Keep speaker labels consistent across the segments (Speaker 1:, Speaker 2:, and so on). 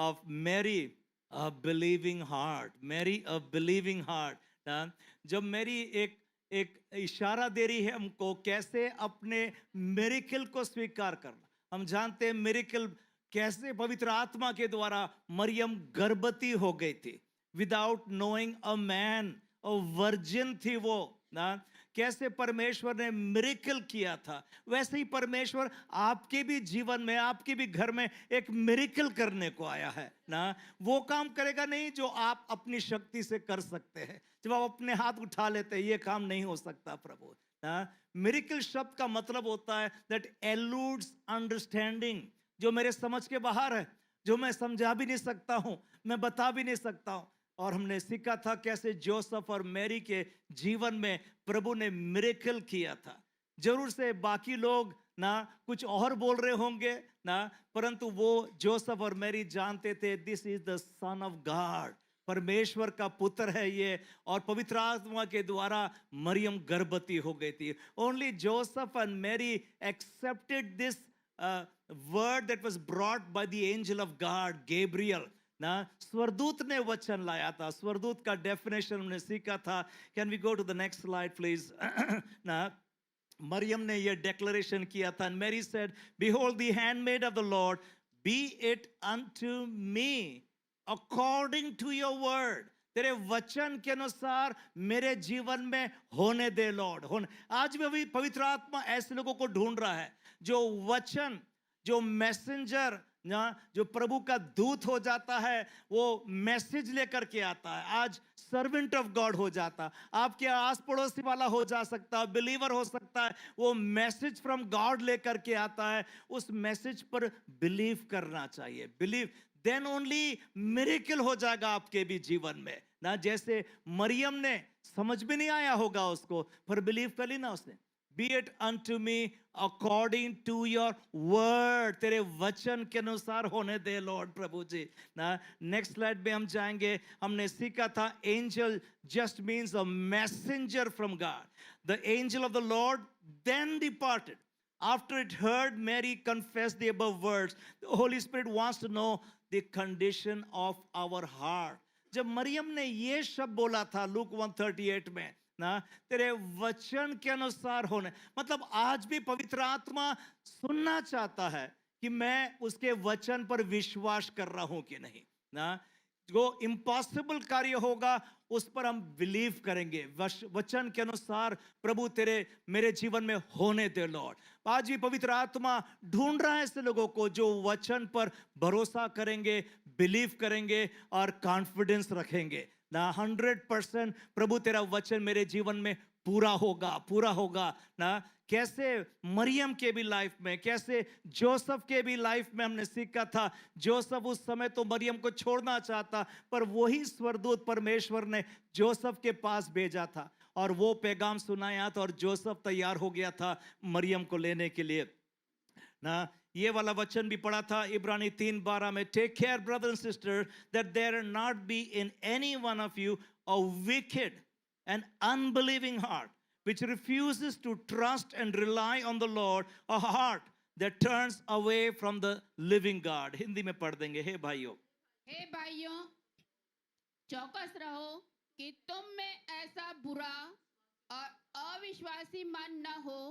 Speaker 1: of Mary, a believing heart. Mary, a believing heart. ना जब मेरी एक इशारा दे रही है हमको कैसे अपने मिरेकल को स्वीकार करना. हम जानते हैं मिरेकल कैसे पवित्र आत्मा के द्वारा मरियम गर्भवती हो गई थी. Without knowing a man, a virgin थी वो ना. कैसे परमेश्वर ने मिरेकल किया था, वैसे ही परमेश्वर आपके भी जीवन में, आपके भी घर में एक मिरेकल करने को आया है ना. वो काम करेगा नहीं जो आप अपनी शक्ति से कर सकते हैं. जब आप अपने हाथ उठा लेते हैं, ये काम नहीं हो सकता प्रभु ना. मिरेकल शब्द का मतलब होता है दैट एलूड्स अंडरस्टैंडिंग, जो मेरे समझ के बाहर है, जो मैं समझा भी नहीं सकता हूं, मैं बता भी नहीं सकता हूं. और हमने सीखा था कैसे जोसेफ और मैरी के जीवन में प्रभु ने मिरेकल किया था. जरूर से बाकी लोग ना कुछ और बोल रहे होंगे ना, परंतु वो जोसेफ और मैरी जानते थे this is the son of God, परमेश्वर का पुत्र है ये. और पवित्र आत्मा के द्वारा मरियम गर्भवती हो गई थी. Only Joseph and Mary accepted this word that was brought by the angel of God Gabriel ना. स्वरदूत ने वचन लाया था. स्वरदूत का डेफिनेशन हमने सीखा था. Can we go to the next slide please ना. मरियम ने यह डिक्लेरेशन किया था. Mary said behold the handmaid of the Lord, be it unto me according to your word. तेरे वचन के अनुसार मेरे जीवन में होने दे लॉर्ड. होने आज भी अभी पवित्र आत्मा ऐसे लोगों को ढूंढ रहा है जो वचन, जो मैसेंजर ना, जो प्रभु का दूत हो जाता है, वो मैसेज लेकर के आता है. आज सर्वेंट ऑफ गॉड हो जाता, आपके आस पड़ोसी वाला हो जा सकता है, बिलीवर हो सकता है. वो मैसेज फ्रॉम गॉड लेकर के आता है. उस मैसेज पर बिलीव करना चाहिए. बिलीव, देन ओनली मिरेकल हो जाएगा आपके भी जीवन में ना. जैसे मरियम ने समझ में नहीं आया होगा उसको, पर बिलीव कर ली ना उसने. Be it unto me according to your word. तेरे वचन के अनुसार होने दे लॉर्ड प्रभु जी ना. नेक्स्ट स्लाइड में हम जाएंगे. हमने सीखा था angel just means a messenger from God. The angel of the Lord then departed. After it heard Mary confess the above words, the Holy Spirit wants to know the condition of our heart. जब मरियम ने ये शब्द बोला था look 138 में ना, तेरे वचन के अनुसार होने, मतलब आज भी पवित्र आत्मा सुनना चाहता है कि मैं उसके वचन पर विश्वास कर रहा हूं कि नहीं ना. जो इम्पॉसिबल कार्य होगा उस पर हम बिलीव करेंगे. वचन के अनुसार प्रभु तेरे मेरे जीवन में होने दे लॉर्ड. आज भी पवित्र आत्मा ढूंढ रहा है ऐसे लोगों को जो वचन पर भरोसा करेंगे, बिलीव करेंगे और कॉन्फिडेंस रखेंगे ना. 100% प्रभु तेरा वचन मेरे जीवन में पूरा होगा, पूरा होगा ना. कैसे मरियम के भी लाइफ में, कैसे जोसेफ के भी लाइफ में हमने सीखा था. जोसेफ उस समय तो मरियम को छोड़ना चाहता, पर वही स्वरदूत परमेश्वर ने जोसेफ के पास भेजा था और वो पैगाम सुनाया था और जोसेफ तैयार हो गया था मरियम को लेने के लिए ना. ये वाला वचन भी पढ़ा था इब्रानी 3:12 में. Take care brother and sister that there not be in any one of you a wicked and unbelieving heart which refuses to trust and rely on the Lord, a heart that turns away from the living God. Hindi में पढ़ देंगे. हे भाइयों,
Speaker 2: हे भाइयों, चौकस रहो कि तुम में ऐसा बुरा और अविश्वासी मन न हो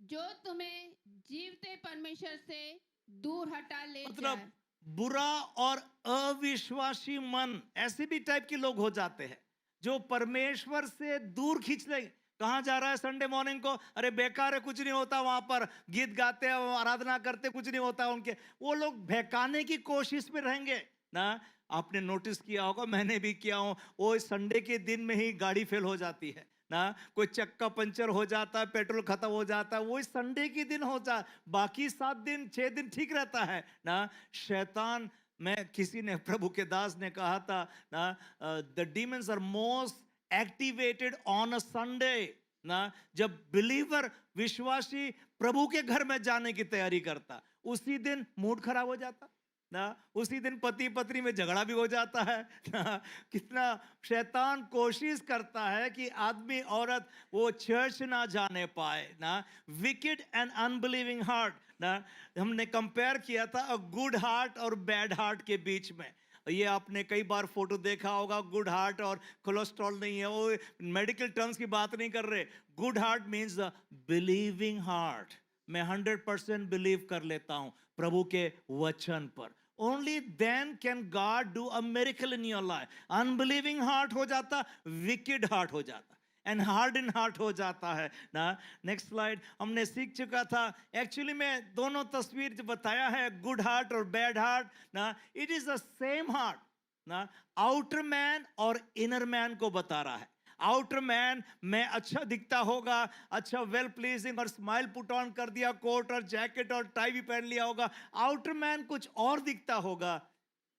Speaker 2: जो तुम्हें जीवते परमेश्वर से दूर हटा ले जाए.
Speaker 1: मतलब बुरा और अविश्वासी मन, ऐसे भी टाइप के लोग हो जाते हैं जो परमेश्वर से दूर खींच लेंगे. कहां जा रहा है संडे मॉर्निंग को, अरे बेकार है, कुछ नहीं होता वहां पर, गीत गाते हैं, आराधना करते, कुछ नहीं होता उनके. वो लोग बहकाने की कोशिश में रहेंगे ना. आपने नोटिस किया होगा, मैंने भी किया हूं, वो संडे के दिन में ही गाड़ी फेल हो जाती है ना. कोई चक्का पंचर हो जाता है, पेट्रोल खत्म हो जाता है, वो संडे के दिन हो जाता, बाकी 7 दिन 6 दिन ठीक रहता है ना. शैतान, मैं किसी ने, प्रभु के दास ने कहा था ना, the demons are most activated on a Sunday ना. जब बिलीवर, विश्वासी प्रभु के घर में जाने की तैयारी करता, उसी दिन मूड खराब हो जाता ना. उसी दिन पति पत्नी में झगड़ा भी हो जाता है ना. कितना शैतान कोशिश करता है कि आदमी औरत वो चर्च ना जाने पाए ना. विकेड एंड अनबिलीविंग हार्ट, ना, हमने कंपेयर किया था अ गुड हार्ट और बैड हार्ट के बीच में। ये आपने कई बार फोटो देखा होगा, गुड हार्ट और कोलेस्ट्रॉल नहीं है, वो मेडिकल टर्म्स की बात नहीं कर रहे। Good heart means the believing heart. मैं 100% बिलीव कर लेता हूं प्रभु के वचन पर। Only then can God do a miracle in your life. Unbelieving heart हो जाता, विकेड हार्ट हो जाता, एंड हार्ड इन हार्ट हो जाता है ना। नेक्स्ट स्लाइड हमने सीख चुका था। एक्चुअली में दोनों तस्वीर जो बताया है, गुड हार्ट और बैड हार्ट ना, it is the same heart ना। आउटर मैन और इनर मैन को बता रहा है। आउटर मैन में अच्छा दिखता होगा, अच्छा वेल प्लीजिंग, और स्माइल पुट ऑन कर दिया, कोट और जैकेट और टाई भी पहन लिया होगा, आउटर मैन कुछ और दिखता होगा।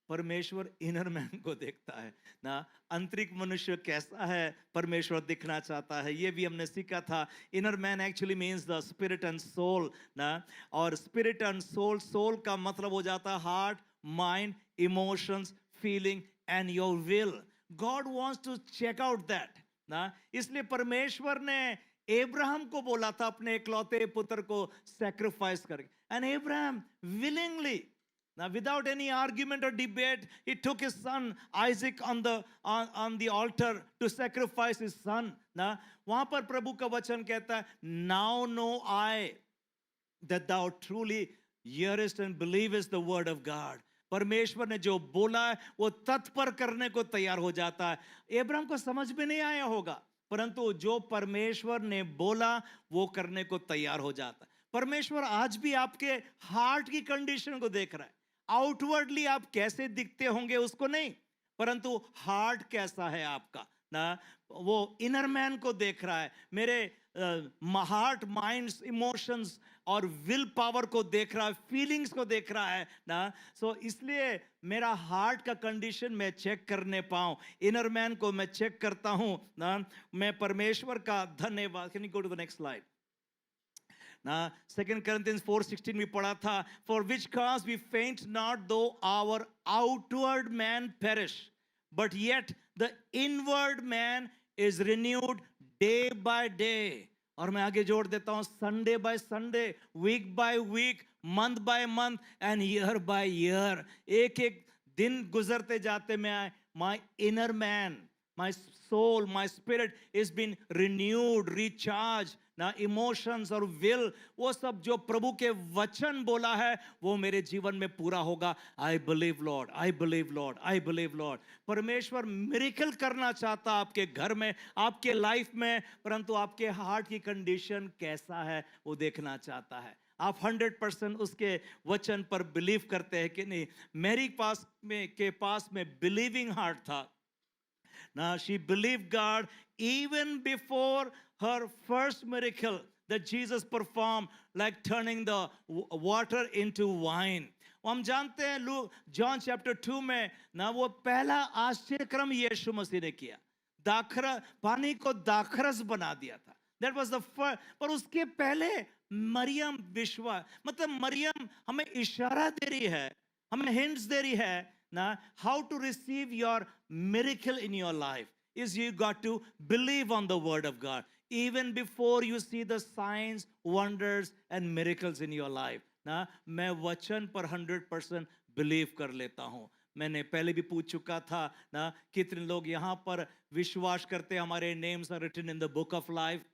Speaker 1: परमेश्वर इनर मैन को देखता है ना। आंतरिक मनुष्य कैसा है परमेश्वर दिखना चाहता है, ये भी हमने सीखा था। Inner man actually means the spirit and soul ना। और स्पिरिट एंड सोल, सोल का मतलब हो जाता है heart, mind, emotions, feeling and your will. God wants to check out that ना। इसलिए परमेश्वर ने अब्राहम को बोला था अपने इकलौते पुत्र को सैक्रिफाइस करके, and Abraham willingly, now, without any argument or debate, he took his son Isaac on the altar to sacrifice his son. ना वहां पर प्रभु का वचन कहता है, now know I that thou truly hearest and believest the word of God. परमेश्वर ने जो बोला है वो तत्पर करने को तैयार हो जाता है। अब्राहम को समझ में नहीं आया होगा, परंतु जो परमेश्वर ने बोला वो करने को तैयार हो जाता है। परमेश्वर आज भी आपके हार्ट की कंडीशन को देख रहा है। आउटवर्डली आप कैसे दिखते होंगे उसको नहीं, परंतु हार्ट कैसा है आपका ना, वो इनर मैन को देख रहा है। मेरे हार्ट, माइंड्स, इमोशंस और विल पावर को देख रहा है, फीलिंग्स को देख रहा है ना। सो इसलिए मेरा हार्ट का कंडीशन मैं चेक करने पाऊं, इनर मैन को मैं चेक करता हूं ना। मैं परमेश्वर का धन्यवाद। Can you go to the next slide ना। 2 Corinthians 4:16 में पढ़ा था, for which cause we faint not though our outward man perish, but yet the inward man is renewed day by day. और मैं आगे जोड़ देता हूं, Sunday by Sunday, week by week, month by month and year by year. एक एक दिन गुजरते जाते मैं, my inner man, my soul, my spirit is been renewed, recharged ना। इमोशंस और विल, वो सब जो प्रभु के वचन बोला है वो मेरे जीवन में पूरा होगा। I believe Lord, I believe Lord, I believe Lord. परमेश्वर मिरेकल करना चाहता आपके घर में, आपके लाइफ में, परंतु आपके हार्ट की कंडीशन कैसा है वो देखना चाहता है। आप 100% उसके वचन पर बिलीव करते हैं कि नहीं। मेरी पास में बिलीविंग हार्ट था। Now she believed God even before her first miracle that Jesus performed, like turning the water into wine. हम जानते हैं जॉन चैप्टर 2 में ना, वो पहला आश्चर्यक्रम यीशु मसीह ने किया, पानी को दाखरस बना दिया था। That was the first. पर उसके पहले मरियम विश्वास, मतलब मरियम हमें इशारा दे रही है, हमें हिंट्स दे रही है ना, how to receive your miracle in your life is you got to believe on the word of God even before you see the signs, wonders and miracles in your life ना। मैं वचन पर 100% believe कर लेता हूं। मैंने पहले भी पूछ चुका था ना, कितने लोग यहाँ पर विश्वास करते हमारे names are written in the book of life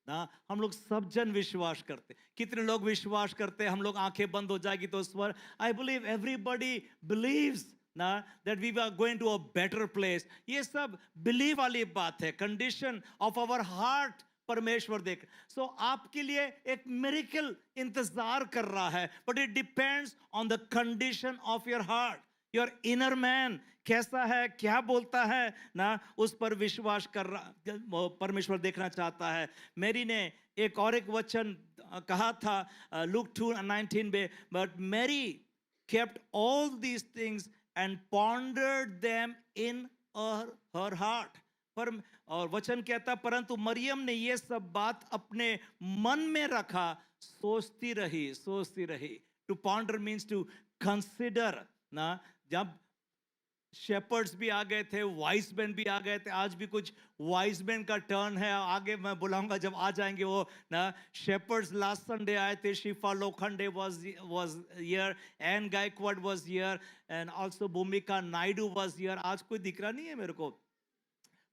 Speaker 1: ना। हम लोग सब जन विश्वास करते। कितने लोग विश्वास करते, हम लोग आंखें बंद हो जाएगी तो उस पर, आई बिलीव एवरीबॉडी बिलीव्स ना that we are going to a better place. ये सब बिलीव वाली बात है, कंडीशन ऑफ आवर हार्ट परमेश्वर देख। सो आपके लिए एक मिरेकल इंतजार कर रहा है, but it depends on the condition of your heart. Your inner man कैसा है, क्या बोलता है ना, उस पर विश्वास कर रहा परमेश्वर देखना चाहता है। मेरी ने एक वचन कहा था लूक 2:19 में, but Mary kept all these things and pondered them in her heart. और वचन कहता, परंतु मरियम ने ये सब बात अपने मन में रखा, सोचती रही। To ponder means to consider ना। जब शेपर्ड्स भी आ गए थे, वाइस मैन भी आ गए थे। आज भी कुछ वाइस मैन का टर्न है, आगे मैं बुलाऊंगा जब आ जाएंगे वो ना। शेपर्ड्स लास्ट संडे आए थे, Shifa Lokhande was here, N Gaikwad was here, and also Bhumika Naidu was here। आज कोई दिख रहा नहीं है मेरे को,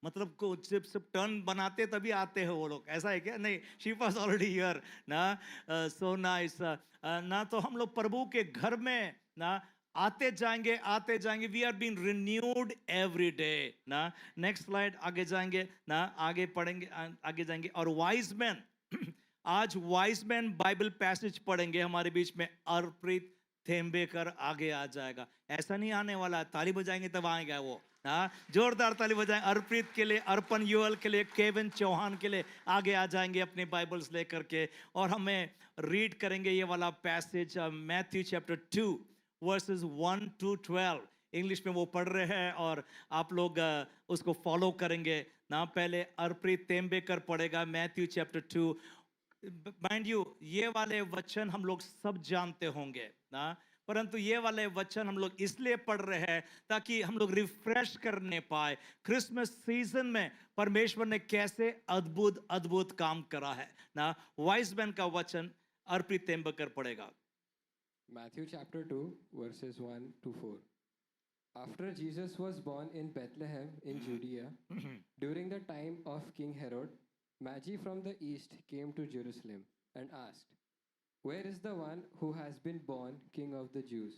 Speaker 1: मतलब को सिर्फ टर्न बनाते तभी आते हैं वो लोग, ऐसा है क्या? नहीं, शी वाज ऑलरेडी हियर ना। सो नाइस ना। तो हम लोग प्रभु के घर में ना आते जाएंगे। We are been renewed every day ना। नेक्स्ट स्लाइड, आगे जाएंगे ना, आगे पढ़ेंगे, आगे जाएंगे। और वाइज मैन आज वाइज मैन बाइबल पैसेज पढ़ेंगे हमारे बीच में। अर्पित थेम्बेकर आगे आ जाएगा, ऐसा नहीं आने वाला, ताली बजाएंगे तब आएगा वो। हाँ, जोरदार ताली बजाएं अर्पित के लिए, अर्पण युअल के लिए, केविन चौहान के लिए। आगे आ जाएंगे अपने बाइबल्स लेकर के और हमें रीड करेंगे ये वाला passage, Matthew chapter 2 versus 1 to 12। English में वो पढ़ रहे हैं और आप लोग उसको फॉलो करेंगे ना। पहले अर्पित तेम्बेकर पढ़ेगा मैथ्यू चैप्टर 2। माइंड यू, ये वाले वचन हम लोग सब जानते होंगे ना, परंतु ये वाले वचन हम लोग इसलिए पढ़ रहे हैं ताकि हम लोग रिफ्रेश करने पाए क्रिसमस सीजन में परमेश्वर ने कैसे अद्भुत अद्भुत काम करा है ना। वाइस मैन का वचन अर्पित तेम्बकर पढ़ेगा।
Speaker 3: Matthew chapter 2, verses 1 to 4. After Jesus was born in Bethlehem in Judea, during the time of King Herod, Magi from the east came to Jerusalem and asked, "Where is the one who has been born King of the Jews?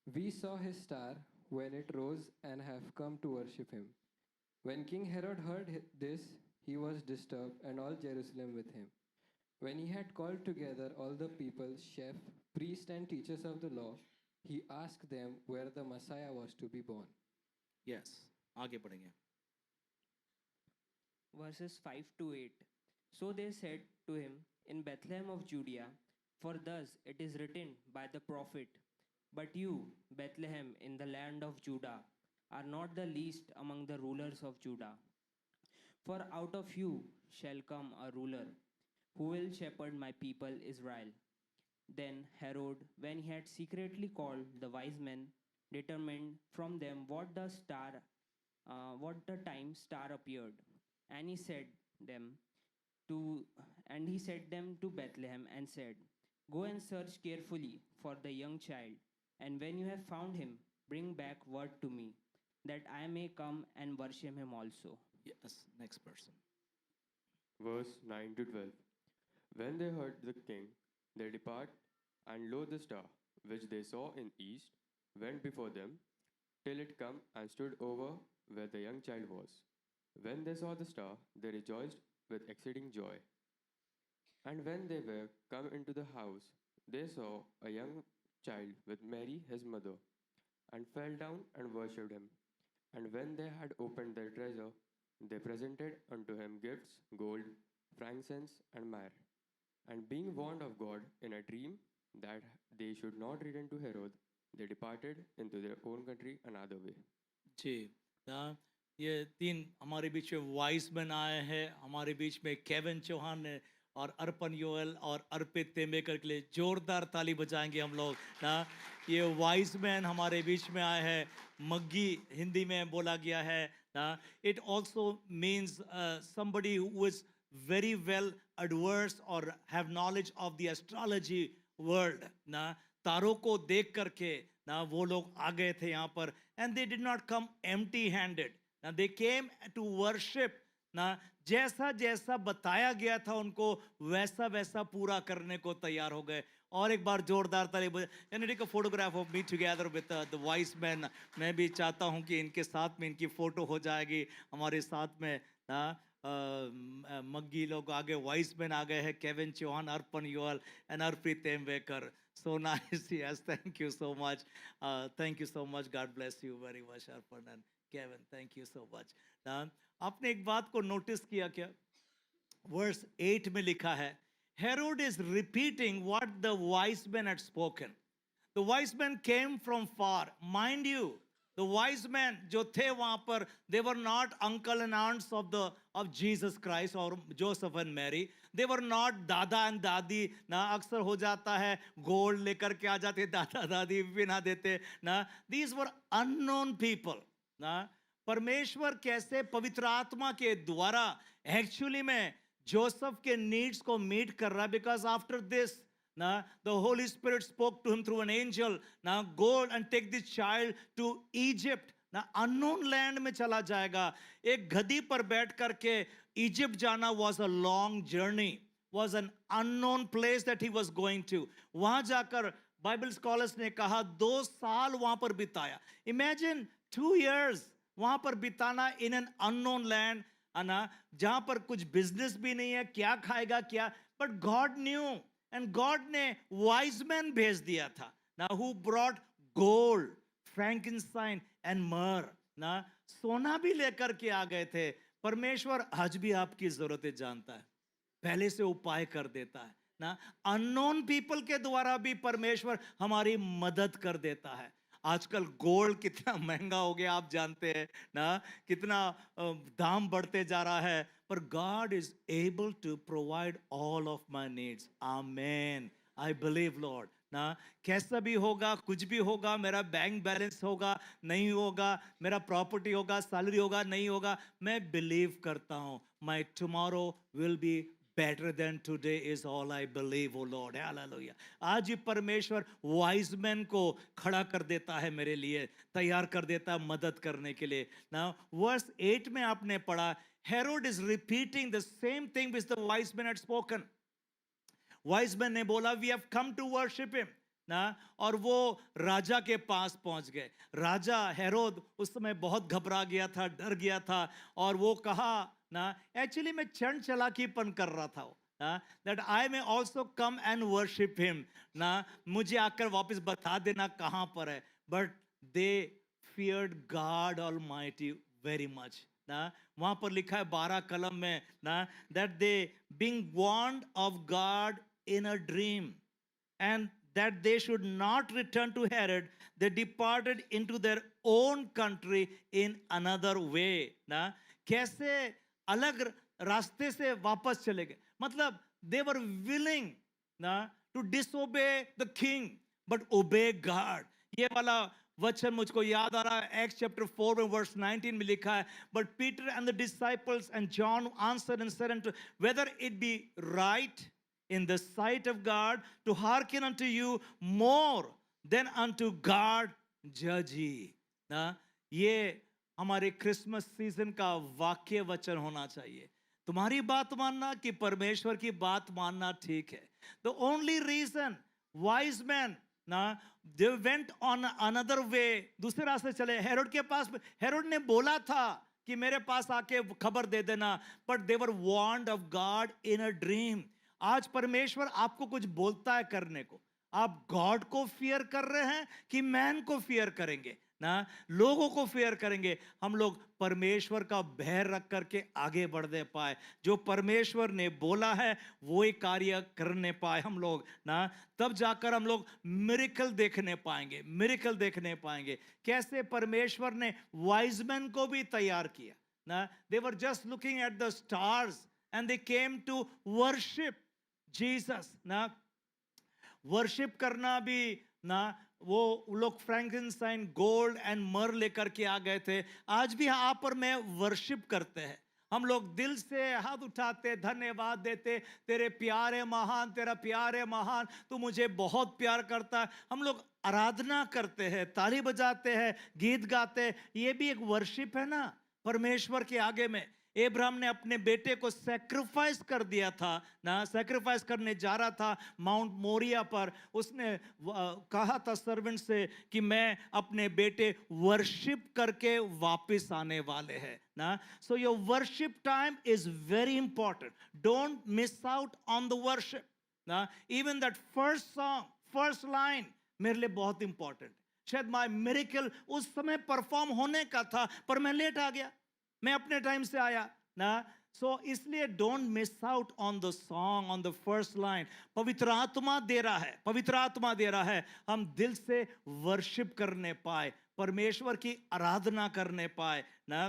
Speaker 3: We saw his star when it rose and have come to worship him." When King Herod heard this, he was disturbed, and all Jerusalem with him. When he had called together all the people, chief priests and teachers of the law, he asked them where the Messiah was to be born.
Speaker 1: Yes, आगे पढ़ेंगे।
Speaker 4: Verses 5 to 8. So they said to him, "In Bethlehem of Judea, for thus it is written by the prophet, But you, Bethlehem, in the land of Judah, are not the least among the rulers of Judah. For out of you shall come a ruler, who will shepherd my people Israel." Then Herod, when he had secretly called the wise men, determined from them what the time star appeared, and he sent them to Bethlehem and said, "Go and search carefully for the young child, and when you have found him, bring back word to me, that I may come and worship him also."
Speaker 1: Yes, next person.
Speaker 5: Verse 9 to 12. When they heard the king, they depart, and lo, the star, which they saw in east, went before them, till it come and stood over where the young child was. When they saw the star, they rejoiced with exceeding joy. And when they were come into the house, they saw a young child with Mary his mother, and fell down and worshipped him. And when they had opened their treasure, they presented unto him gifts, gold, frankincense, and myrrh. And being warned of God in a dream that they should not return to Herod, they departed into their own country another way.
Speaker 1: जी ना, ये तीन हमारे बीच में vice man आए हैं, हमारे बीच में Kevin Chauhan ने और अर्पण योएल और अर्पित तेम्बेकर के लिए जोरदार ताली बजाएंगे हम लोग ना। ये वाइस मैन हमारे बीच में आए हैं, मग्गी हिंदी में बोला गया है ना। It also means somebody who is very well adversed or have knowledge of the astrology world ना। तारों को देख करके ना वो लोग आ गए थे यहाँ पर, and they did not come empty handed ना, they came to worship ना। जैसा जैसा बताया गया था उनको वैसा वैसा पूरा करने को तैयार हो गए। और एक बार जोरदार ताली बजा। Can you take a photograph of me together with the wise men? मैं भी चाहता हूँ कि इनके साथ में इनकी फोटो हो जाएगी हमारे साथ में ना। मग्गी लोग आगे, वाइस मैन आ गए हैं, Kevin Chauhan, Arpan Yoel and Arpit Tembekar. So nice, yes, thank you so much. Thank you so much. God bless you very much, Arpan and Kevin. Thank you so much. आपने एक बात को नोटिस किया क्या? वर्स 8 में लिखा है, Herod is repeating what the wise men had spoken. The wise men came from far. Mind you, The wise men जो थे वहां पर, they were not uncle and aunts of Jesus Christ or Joseph and Mary. They were not दादा and दादी ना. अक्सर हो जाता है गोल्ड लेकर के आ जाते, दादा दादी भी ना देते ना. These were unknown people ना. परमेश्वर कैसे पवित्र आत्मा के द्वारा एक्चुअली में जोसेफ के नीड्स को मीट कर रहा है. Because after this now the Holy Spirit spoke to him through an angel. Now go and take this child to Egypt. now unknown land में चला जाएगा. एक गधी पर बैठ करके इजिप्ट जाना was a long journey, was an unknown place that he was going to. वहां जाकर बाइबल स्कॉलर्स ने कहा 2 साल वहां पर बिताया. Imagine 2 years वहां पर बिताना in an unknown land, ना जहां पर कुछ बिजनेस भी नहीं है, क्या खाएगा क्या. But God knew. And God ने wise men भेज दिया था. Now who brought gold, frankincense and myrrh. ना सोना भी लेकर के आ गए थे. परमेश्वर आज भी आपकी जरूरतें जानता है, पहले से उपाय कर देता है ना. अननोन पीपल के द्वारा भी परमेश्वर हमारी मदद कर देता है. आजकल गोल्ड कितना महंगा हो गया आप जानते हैं ना, कितना दाम बढ़ते जा रहा है. पर God is able to provide all of my needs. Amen. I believe Lord. ना कैसा भी होगा, कुछ भी होगा, मेरा बैंक बैलेंस होगा नहीं होगा, मेरा प्रॉपर्टी होगा, सैलरी होगा नहीं होगा, मैं बिलीव करता हूँ my tomorrow will be better than today is all I believe, oh Lord. Hallelujah. आज ही परमेश्वर वाइज मैन को खड़ा कर देता है मेरे लिए, तैयार कर देता है मदद करने के लिए. Now verse 8 में आपने पढ़ा, Herod is repeating the same thing which the wise men had spoken. Wise man ने बोला we have come to worship him ना, और वो राजा के पास पहुंच गए. राजा हेरोद उस समय बहुत घबरा गया था, डर गया था, और वो कहा ना, एक्चुअली मैं चंड चलाकीपन कर रहा था ना, that I may also come and worship him ना, मुझे आकर वापस बता देना कहाँ पर है. But they feared God Almighty very much ना. वहां पर लिखा है 12 कलम में ना, that they being warned of God in a dream and that they should not return to Herod, they departed into their own country in another way ना. कैसे अलग रास्ते से वापस चले गए. मतलब they were willing ना to disobey the king but obey God. ये वाला वचन मुझको याद आ रहा है. Acts chapter 4 and verse 19 में लिखा है, but Peter and the disciples and John answered and said unto, whether it be right in the sight of God to hearken unto you more than unto God judge ye. ना ये हमारे Christmas season का वाक्य वचन होना चाहिए. तुम्हारी बात मानना कि परमेश्वर की बात मानना ठीक है. The only reason wise men ना they went on another way, दूसरे रास्ते चले. हेरोड के पास, हेरोड ने बोला था कि मेरे पास आके खबर दे देना, but they were warned of God in a dream. आज परमेश्वर आपको कुछ बोलता है करने को, आप गॉड को फियर कर रहे हैं कि मैन को फियर करेंगे ना, लोगों को फियर करेंगे. हम लोग परमेश्वर का भय रख करके आगे बढ़ने पाए. जो परमेश्वर ने बोला है वो ही कार्य करने पाए हम लोग ना, तब जाकर हम लोग मिरेकल देखने पाएंगे, मिरेकल देखने पाएंगे. कैसे परमेश्वर ने वाइज मैन को भी तैयार किया ना. They were just looking at the stars and they came to worship Jesus ना. वर्शिप करना भी ना, वो लोग फ्रैंकिनसाइन, गोल्ड एंड मर लेकर के आ गए थे. आज भी आप और मैं वर्शिप करते हैं. हम लोग दिल से हाथ उठाते, धन्यवाद देते, तेरे प्यार है महान, तेरा प्यार है महान, तू मुझे बहुत प्यार करता है. हम लोग आराधना करते हैं, ताली बजाते हैं, गीत गाते हैं. ये भी एक वर्शिप है ना परमेश्वर के आगे में. एब्राहम ने अपने बेटे को सैक्रिफाइस कर दिया था ना, सैक्रिफाइस करने जा रहा था माउंट मोरिया पर. उसने कहा था सर्वेंट से कि मैं अपने बेटे वर्शिप करके वापस आने वाले हैं ना. So your worship time is very important. Don't miss out on the worship ना. Even that first song, first line मेरे लिए बहुत इंपॉर्टेंट. शायद माय मिरेकल उस समय परफॉर्म होने का था पर मैं लेट आ गया, मैं अपने टाइम से आया ना. सो इसलिए don't miss out on the song, on the first line. पवित्र आत्मा दे रहा है, पवित्र आत्मा दे रहा है हम दिल से वर्शिप करने पाए, परमेश्वर की आराधना करने पाए ना।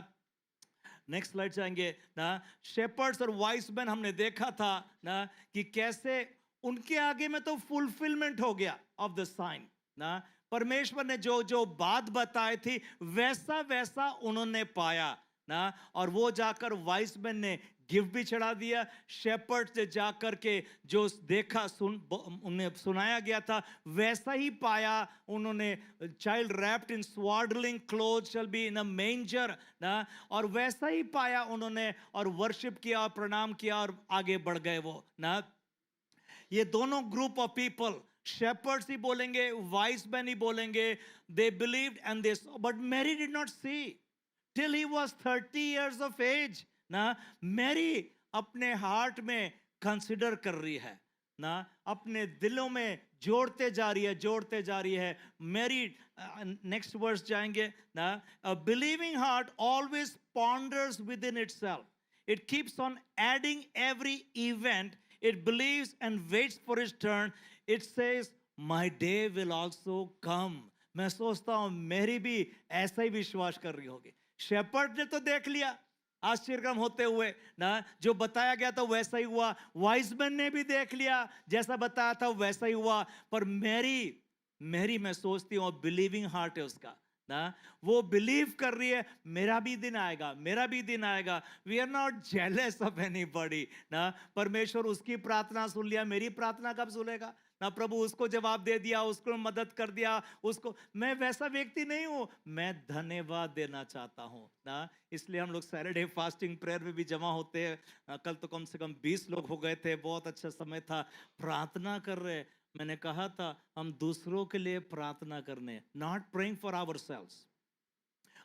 Speaker 1: नेक्स्ट स्लाइड जाएंगे ना। शेपर्ड्स और वाइस मैन हमने देखा था ना कि कैसे उनके आगे में तो फुलफिलमेंट हो गया ऑफ द साइन ना। परमेश्वर ने जो जो बात बताई थी वैसा वैसा उन्होंने पाया ना। और वो जाकर वाइस मैन ने गिफ्ट भी चढ़ा दिया। शेपर्ड से जाकर के जो देखा उन्हें सुनाया गया था वैसा ही पाया उन्होंने। Child wrapped in swaddling cloth shall be in a manger ना। और वैसा ही पाया उन्होंने और वर्शिप किया और प्रणाम किया और आगे बढ़ गए वो ना। ये दोनों ग्रुप ऑफ पीपल, शेपर्ड्स ही बोलेंगे, वाइस मैन ही बोलेंगे, they believed and they saw, but Mary did not see till he was 30 years of age ना। मैरी अपने हार्ट में कंसिडर कर रही है ना, अपने दिलों में जोड़ते जा रही है, जोड़ते जा रही है। मैरी नेक्स्ट वर्स जाएंगे ना। A believing heart always ponders within itself. It keeps on adding every event. It believes and waits for its turn. It says, my day will also come. मैं सोचता हूं मेरी भी ऐसा ही विश्वास कर रही होगी। शेपर्ड ने तो देख लिया आश्चर्यक्रम होते हुए ना, जो बताया गया था वैसा ही हुआ। वाइजमैन ने भी देख लिया जैसा बताया था वैसा ही हुआ। पर मैरी मैं सोचती हूँ बिलीविंग हार्ट है उसका ना, वो बिलीव कर रही है मेरा भी दिन आएगा, मेरा भी दिन आएगा। We are not jealous of anybody ना। परमेश्वर उसकी प्रार्थना सुन लिया, मेरी प्रार्थना कब सुनेगा ना। प्रभु उसको जवाब दे दिया, उसको मदद कर दिया, उसको। मैं वैसा व्यक्ति नहीं हूं, मैं धन्यवाद देना चाहता हूं ना। इसलिए हम लोग सैटरडे फास्टिंग प्रेयर में भी जमा होते हैं। कल तो कम से कम 20 लोग हो गए थे, बहुत अच्छा समय था, प्रार्थना कर रहे। मैंने कहा था हम दूसरों के लिए प्रार्थना करने, नॉट प्रेइंग फॉर आवरसेल्व्स।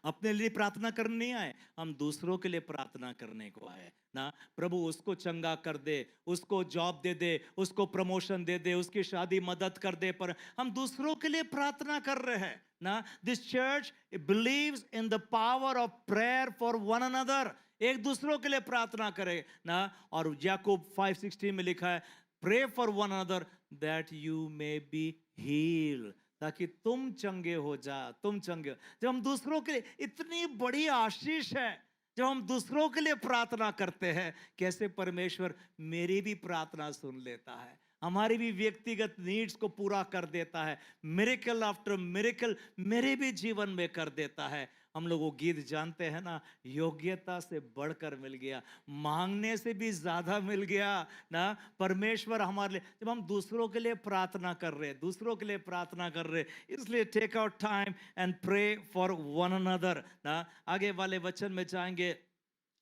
Speaker 1: अपने लिए प्रार्थना करने नहीं आए, हम दूसरों के लिए प्रार्थना करने को आए ना। प्रभु उसको चंगा कर दे, उसको जॉब दे दे, उसको प्रमोशन दे दे, उसकी शादी मदद कर दे। पर हम दूसरों के लिए प्रार्थना कर रहे हैं ना। This church believes in the power of prayer for one another. एक दूसरों के लिए प्रार्थना करे ना। और याकूब 5:16 में लिखा है, pray for one another that you may be healed, ताकि तुम चंगे हो जा, तुम चंगे हो। जब हम दूसरों के लिए, इतनी बड़ी आशीष है जब हम दूसरों के लिए प्रार्थना करते हैं, कैसे परमेश्वर मेरी भी प्रार्थना सुन लेता है, हमारी भी व्यक्तिगत नीड्स को पूरा कर देता है। मिरेकल आफ्टर मिरेकल मेरे भी जीवन में कर देता है। हम लोग वो गीत जानते हैं ना, योग्यता से बढ़कर मिल गया, मांगने से भी ज्यादा मिल गया ना। परमेश्वर हमारे लिए, जब हम दूसरों के लिए प्रार्थना कर रहे हैं, दूसरों के लिए प्रार्थना कर रहे हैं, इसलिए take out time and pray for one another ना। आगे वाले वचन में जाएंगे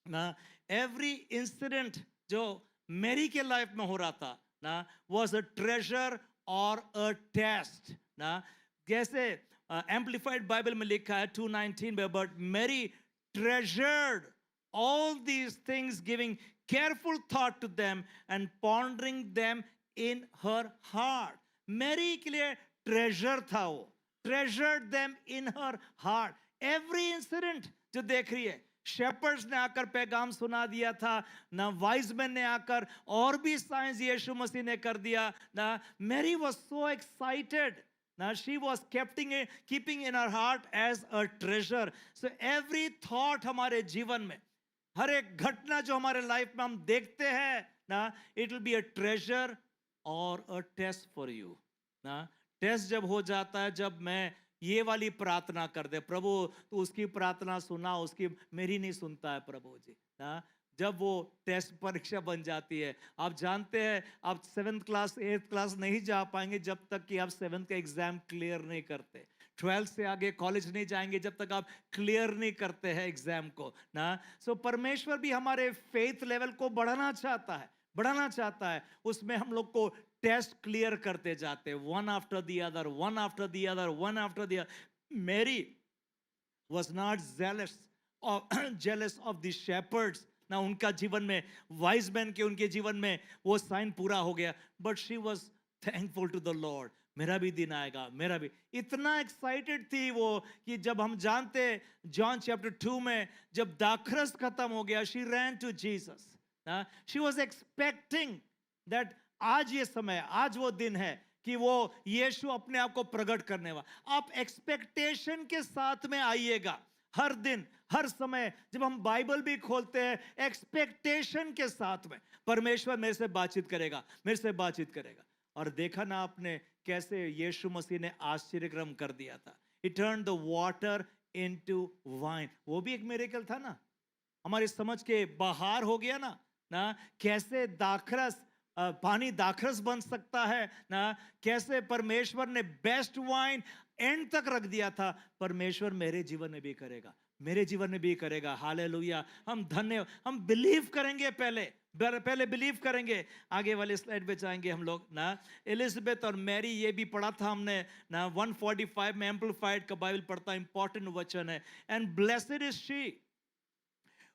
Speaker 1: ना। एवरी इंसिडेंट जो मेरी के लाइफ में हो रहा था ना, वॉज अ ट्रेजर और अ टेस्ट ना। जैसे एम्पलीफाइड बाइबल में लिखा है 2:19 में, but Mary treasured all these things giving careful thought to them and pondering them in her heart. Mary के लिए ट्रेजर था वो, treasured them in her heart. Every incident जो देख रही है, शेपर्ड्स ने आकर पैगाम सुना दिया था ना, वाइजमैन ने आकर और भी साइंस यीशु मसीह ने कर दिया ना। मैरी वाज सो एक्साइटेड ना, she was keeping in her heart as a treasure. So every thought हमारे जीवन में, हर एक घटना जो हमारे लाइफ में हम देखते हैं ना, it will be a treasure और अ टेस्ट फॉर यू ना। टेस्ट जब हो जाता है, जब मैं ये वाली प्रार्थना कर दे, प्रभु तो उसकी प्रार्थना सुना, उसकी मेरी नहीं सुनता है प्रभु जी ना। जब वो टेस्ट परीक्षा बन जाती है, आप जानते हैं आप 7th क्लास 8th क्लास नहीं जा पाएंगे जब तक कि आप 7th का एग्जाम क्लियर नहीं करते। 12th से आगे कॉलेज नहीं जाएंगे जब तक आप क्लियर नहीं करते हैं एग्जाम को ना। सो परमेश्वर भी हमारे फेथ लेवल को बढ़ाना चाहता है, बढ़ाना चाहता है। उसमें हम लोग को टेस्ट क्लियर करते जाते, one after the other, one after the other, one after the other. Mary was not jealous of the shepherds ना, उनका जीवन में, वाइज मैन के उनके जीवन में वो साइन पूरा हो गया, but she was thankful to the Lord, मेरा भी दिन आएगा, मेरा भी। इतना एक्साइटेड थी वो कि जब हम जानते जॉन चैप्टर 2 में जब दाखरस खत्म हो गया, she ran to Jesus. She was expecting that आज ये समय, आज वो दिन है कि वो यीशु अपने आप को प्रकट करने वाला। आप एक्सपेक्टेशन के साथ में आइएगा हर दिन हर समय। जब हम बाइबल भी खोलते हैं एक्सपेक्टेशन के साथ में, परमेश्वर मेरे से बातचीत करेगा, मेरे से बातचीत करेगा। और देखा ना आपने कैसे यीशु मसीह ने आश्चर्यक्रम कर दिया था। He turned the water into wine। वो भी एक मिरेकल था ना, हमारी समझ के बाहर हो गया ना कैसे दाखरस पानी दाखरस बन सकता है ना, कैसे परमेश्वर ने बेस्ट वाइन एंड तक रख दिया था। परमेश्वर मेरे जीवन में भी करेगा, मेरे जीवन में भी करेगा। हालेलुया। हम धन्य, हम बिलीव करेंगे, पहले बिलीव करेंगे। आगे वाले स्लाइड पे जाएंगे हम लोग ना। एलिजाबेथ और मैरी, ये भी पढ़ा था हमने ना, 145 में एम्पलीफाइड का बाइबल पढ़ता, इंपॉर्टेंट वचन है। And blessed is she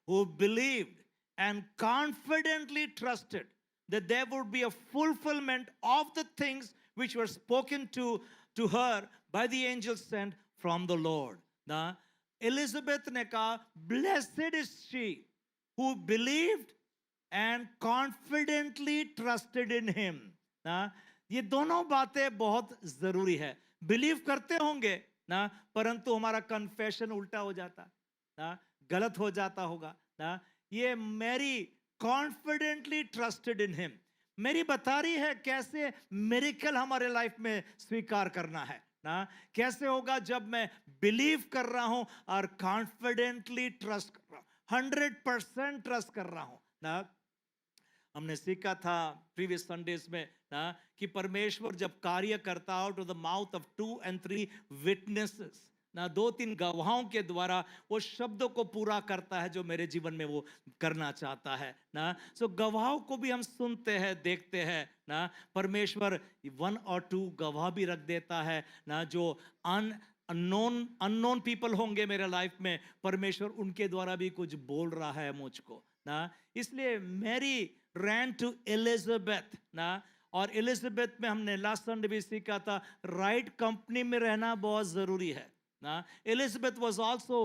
Speaker 1: who believed and confidently trusted that there would be a fulfillment of the things which were spoken to her by the angels sent from the Lord. Now, Elizabeth ने कहा, blessed is she who believed and confidently trusted in him. ना, ये दोनों बातें बहुत जरूरी है। Believe करते होंगे ना, परंतु हमारा कन्फेशन उल्टा हो जाता ना, गलत हो जाता होगा ना। ये Mary confidently trusted in him. मेरी बता रही है कैसे मिरेकल हमारे लाइफ में स्वीकार करना है ना। कैसे होगा जब मैं बिलीव कर रहा हूं और कॉन्फिडेंटली ट्रस्ट कर रहा हूं, 100% ट्रस्ट कर रहा हूं ना। हमने सीखा था प्रीवियस संडेज में ना कि परमेश्वर जब कार्य करता out of the mouth of 2 and 3 witnesses ना, 2-3 गवाहों के द्वारा वो शब्दों को पूरा करता है जो मेरे जीवन में वो करना चाहता है ना। सो गवाहों को भी हम सुनते हैं, देखते हैं ना। परमेश्वर 1 और 2 गवाह भी रख देता है ना, जो अननोन पीपल होंगे मेरे लाइफ में, परमेश्वर उनके द्वारा भी कुछ बोल रहा है मुझको ना। इसलिए मैरी रैन टू एलिजाबेथ ना, और एलिजाबेथ में हमने लास्ट संडे भी सीखा था राइट कंपनी में रहना बहुत जरूरी है ना। Elizabeth was also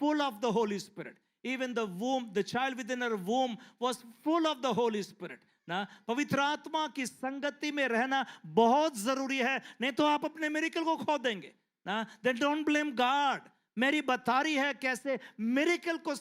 Speaker 1: full of the Holy Spirit. Even the womb, the child within her womb was full of the Holy Spirit. ना, पवित्र आत्मा की संगति में रहना बहुत जरूरी है, नहीं तो आप अपने मिरेकल को खो देंगे ना। Then don't blame God। मेरी बता रही है कैसे मिरेकल को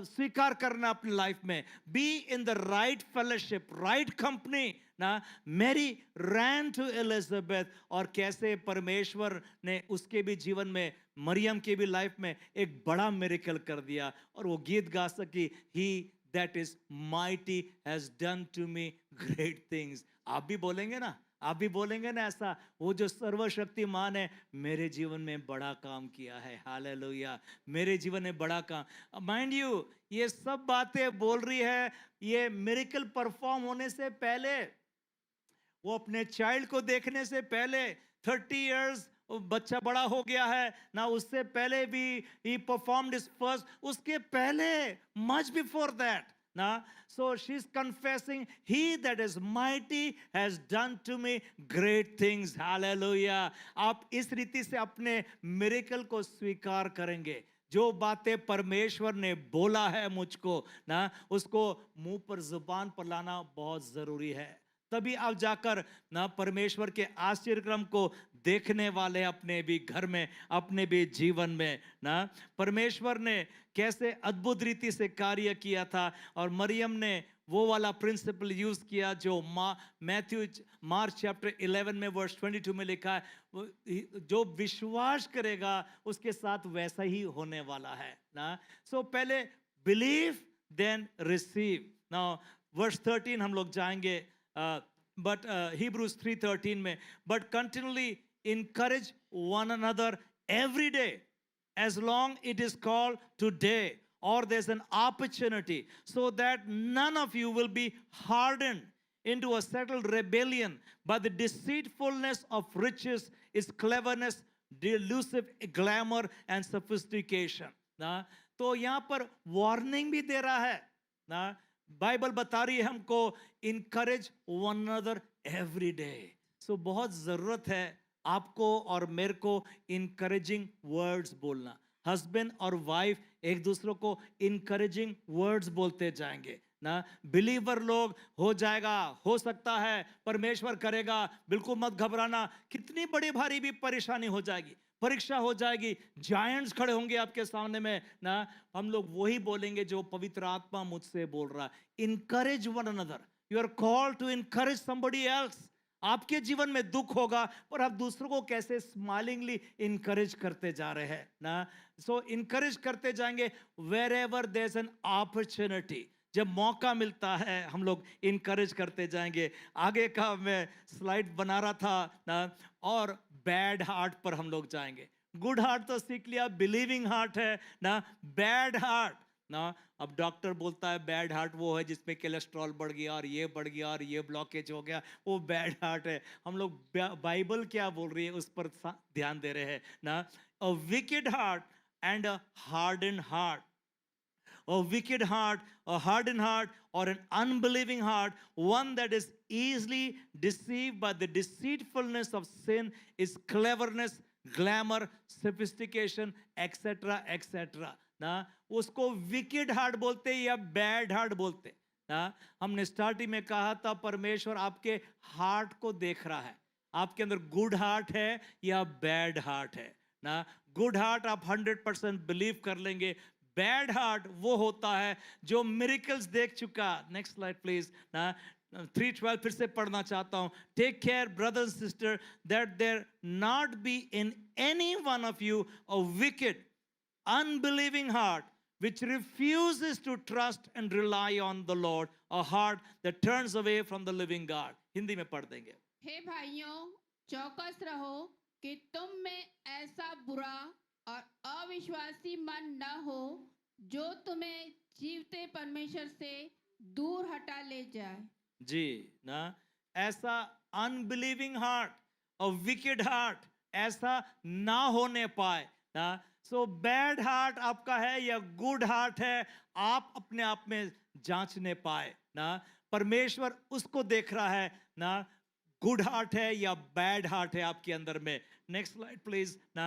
Speaker 1: स्वीकार करना अपनी लाइफ में। Be in the right fellowship, right company ना। मैरी रैन टू एलिजाबेथ, और कैसे परमेश्वर ने उसके भी जीवन में, मरियम के भी लाइफ में एक बड़ा मिरेकल कर दिया। और वो गीत गा सकी, he that is mighty has done to me great things. आप भी बोलेंगे ना, आप भी बोलेंगे ना ऐसा, वो जो सर्वशक्तिमान है मेरे जीवन में बड़ा काम किया है। हालेलुया। मेरे जीवन में बड़ा काम। माइंड यू, ये सब बातें बोल रही है ये मिरेकल परफॉर्म होने से पहले, वो अपने चाइल्ड को देखने से पहले। 30 इयर्स बच्चा बड़ा हो गया है ना, उससे पहले भी ही परफॉर्म्ड हिज फर्स्ट, उसके पहले मच बिफोर दैट ना। So she's confessing, he that is mighty has done to me great things. Hallelujah। आप इस रीति से अपने मिरेकल को स्वीकार करेंगे। जो बातें परमेश्वर ने बोला है मुझको ना, उसको मुंह पर, जुबान पर लाना बहुत जरूरी है। तभी आप जाकर ना परमेश्वर के आश्चर्यक्रम को देखने वाले अपने भी घर में, अपने भी जीवन में ना। परमेश्वर ने कैसे अद्भुत रीति से कार्य किया था, और मरियम ने वो वाला प्रिंसिपल यूज किया जो मार्क चैप्टर 11 में वर्स 22 में लिखा है, जो विश्वास करेगा उसके साथ वैसा ही होने वाला है ना। सो पहले believe then receive. Now verse 13 हम लोग जाएंगे, but Hebrews 3:13 में, but continually encourage one another every day as long it is called today, or there's an opportunity, so that none of you will be hardened into a settled rebellion by the deceitfulness of riches, its cleverness, delusive glamour and sophistication ना। तो यहाँ पर warning भी दे रहा है ना। Bible बता रही है हमको encourage one another every day. So बहुत जरूरत है आपको और मेरे को इनकरेजिंग वर्ड्स बोलना। हस्बैंड और वाइफ एक दूसरे को इनकरेजिंग वर्ड्स बोलते जाएंगे ना बिलीवर लोग हो जाएगा, हो सकता है, परमेश्वर करेगा, बिल्कुल मत घबराना। कितनी बड़ी भारी भी परेशानी हो जाएगी, परीक्षा हो जाएगी, जायंट्स खड़े होंगे आपके सामने में ना, हम लोग वही बोलेंगे जो पवित्र आत्मा मुझसे बोल रहा है। Encourage one another, you are called to encourage somebody else. आपके जीवन में दुख होगा और आप दूसरों को कैसे स्माइलिंगली इनकरेज करते जा रहे हैं ना। सो इनकरेज करते जाएंगे wherever there is an opportunity. जब मौका मिलता है हम लोग इनकरेज करते जाएंगे। आगे का मैं स्लाइड बना रहा था ना, और बैड हार्ट पर हम लोग जाएंगे। गुड हार्ट तो सीख लिया, बिलीविंग हार्ट है ना, बैड हार्ट ना। अब डॉक्टर बोलता है बैड हार्ट वो है जिसमें कोलेस्ट्रॉल बढ़ गया और ये बढ़ गया और ये ब्लॉकेज हो गया, वो बैड हार्ट है। हम लोग बाइबल क्या बोल रही है उस पर ध्यान दे रहे हैं ना। A wicked heart and a harden heart, a wicked heart, a hardened heart, or an unbelieving heart, one that is easily deceived by the deceitfulness of sin, is cleverness, glamour, sophistication, etc. etc. ना उसको wicked heart बोलते या bad heart बोलते ना। हमने starting में कहा था परमेश्वर आपके हार्ट को देख रहा है, आपके अंदर गुड हार्ट है या बैड हार्ट है ना। गुड हार्ट आप 100% बिलीव कर लेंगे। बैड हार्ट वो होता है जो मिरेकल्स देख चुका। नेक्स्ट स्लाइड प्लीज ना। 3:12 फिर से पढ़ना चाहता हूं। Take care brother and sister that there not be in any one of you a wicked unbelieving heart which refuses to trust and rely on the Lord, a heart that turns away from the living God. Hindi में पढ़ देंगे।
Speaker 2: हे भाइयों, चौकस रहो कि तुम में ऐसा बुरा और अविश्वासी मन न हो जो तुम्हें जीवते परमेश्वर से दूर हटा ले जाए।
Speaker 1: जी ना, ऐसा अनबिलीविंग हार्ट और विकेड हार्ट ऐसा ना होने पाए ना। सो बैड हार्ट आपका है या गुड हार्ट है, आप अपने आप में जांचने पाए ना। परमेश्वर उसको देख रहा है ना, गुड हार्ट है या बैड हार्ट है आपके अंदर में। नेक्स्ट स्लाइड प्लीज ना।